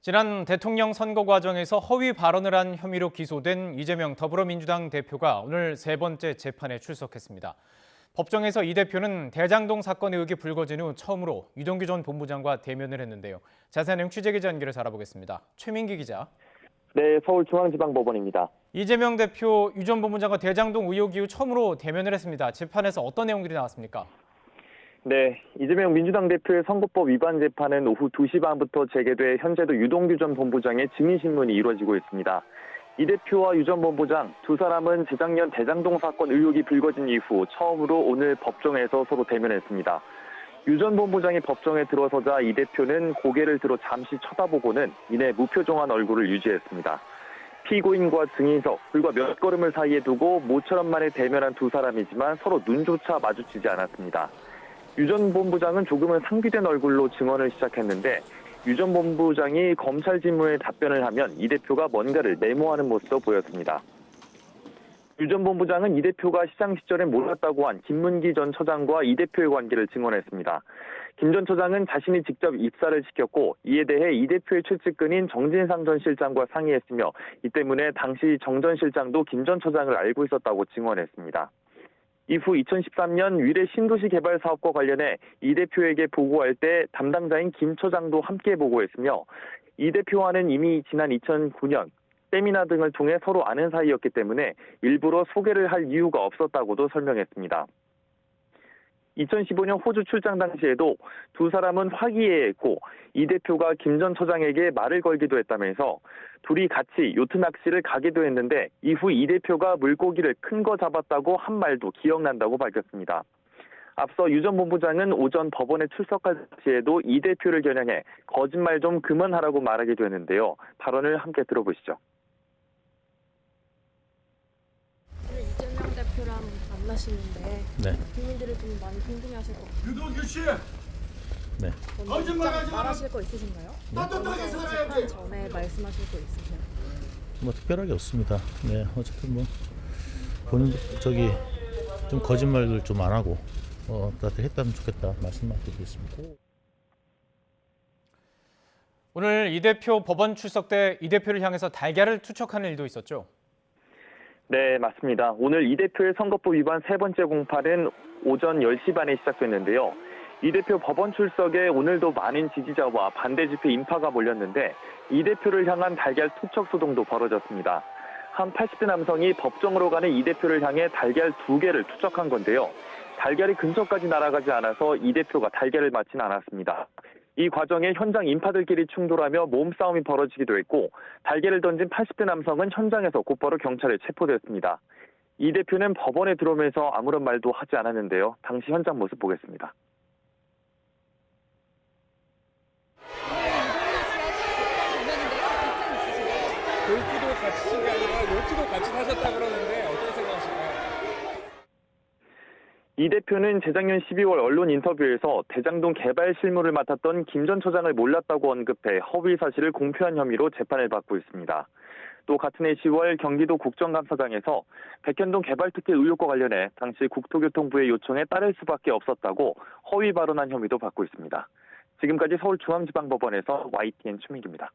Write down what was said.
지난 대통령 선거 과정에서 허위 발언을 한 혐의로 기소된 이재명 더불어민주당 대표가 오늘 세 번째 재판에 출석했습니다. 법정에서 이 대표는 대장동 사건 의혹이 불거진 후 처음으로 유동규 전 본부장과 대면을 했는데요. 자세한 내용 취재기자 연결해서 알아보겠습니다. 최민기 기자. 네, 서울중앙지방법원입니다. 이재명 대표, 유 전 본부장과 대장동 의혹 이후 처음으로 대면을 했습니다. 재판에서 어떤 내용들이 나왔습니까? 네, 이재명 민주당 대표의 선거법 위반 재판은 오후 2시 반부터 재개돼 현재도 유동규 전 본부장의 증인신문이 이루어지고 있습니다. 이 대표와 유 전 본부장 두 사람은 재작년 대장동 사건 의혹이 불거진 이후 처음으로 오늘 법정에서 서로 대면했습니다. 유 전 본부장이 법정에 들어서자 이 대표는 고개를 들어 잠시 쳐다보고는 이내 무표정한 얼굴을 유지했습니다. 피고인과 증인석 불과 몇 걸음을 사이에 두고 모처럼 만에 대면한 두 사람이지만 서로 눈조차 마주치지 않았습니다. 유 전 본부장은 조금은 상기된 얼굴로 증언을 시작했는데 유 전 본부장이 검찰 질문에 답변을 하면 이 대표가 뭔가를 메모하는 모습도 보였습니다. 유 전 본부장은 이 대표가 시장 시절에 몰랐다고 한 김문기 전 처장과 이 대표의 관계를 증언했습니다. 김 전 처장은 자신이 직접 입사를 시켰고 이에 대해 이 대표의 최측근인 정진상 전 실장과 상의했으며 이 때문에 당시 정 전 실장도 김 전 처장을 알고 있었다고 증언했습니다. 이후 2013년 위례 신도시 개발 사업과 관련해 이 대표에게 보고할 때 담당자인 김 처장도 함께 보고했으며 이 대표와는 이미 지난 2009년 세미나 등을 통해 서로 아는 사이였기 때문에 일부러 소개를 할 이유가 없었다고도 설명했습니다. 2015년 호주 출장 당시에도 두 사람은 화기애애했고 이 대표가 김 전 처장에게 말을 걸기도 했다면서 둘이 같이 요트 낚시를 가기도 했는데 이후 이 대표가 물고기를 큰 거 잡았다고 한 말도 기억난다고 밝혔습니다. 앞서 유 전 본부장은 오전 법원에 출석할 시에도 이 대표를 겨냥해 거짓말 좀 그만하라고 말하기도 했는데요. 발언을 함께 들어보시죠. 이재명 대표랑 만나시는데 네. 국민들이 좀 많이 궁금해하실 것 같아요. 유동규 씨, 먼저 거짓말하지 마라. 말하실 거 있으신가요? 떳떳하게 살아야 재판 돼. 전에 말씀하실 거 있으세요? 뭐 특별하게 없습니다. 네, 어쨌든 뭐 본인 좀 거짓말을 좀 안 하고 나한테 했다면 좋겠다 말씀만 드리겠습니다. 오늘 이 대표 법원 출석 때 이 대표를 향해서 달걀을 투척하는 일도 있었죠. 네, 맞습니다. 오늘 이 대표의 선거법 위반 세 번째 공판은 오전 10시 반에 시작됐는데요. 이 대표 법원 출석에 오늘도 많은 지지자와 반대 집회 인파가 몰렸는데 이 대표를 향한 달걀 투척 소동도 벌어졌습니다. 한 80대 남성이 법정으로 가는 이 대표를 향해 달걀 2개를 투척한 건데요. 달걀이 근처까지 날아가지 않아서 이 대표가 달걀을 맞지는 않았습니다. 이 과정에 현장 인파들끼리 충돌하며 몸싸움이 벌어지기도 했고 달걀을 던진 80대 남성은 현장에서 곧바로 경찰에 체포됐습니다. 이 대표는 법원에 들어오면서 아무런 말도 하지 않았는데요. 당시 현장 모습 보겠습니다. 골프도 같이 친 게 아니라 요트도 같이 타셨다 그러는데 어떻게 생각하실까요? 이 대표는 재작년 12월 언론 인터뷰에서 대장동 개발 실무를 맡았던 김 전 처장을 몰랐다고 언급해 허위 사실을 공표한 혐의로 재판을 받고 있습니다. 또 같은 해 10월 경기도 국정감사장에서 백현동 개발 특혜 의혹과 관련해 당시 국토교통부의 요청에 따를 수밖에 없었다고 허위 발언한 혐의도 받고 있습니다. 지금까지 서울중앙지방법원에서 YTN 최민기입니다.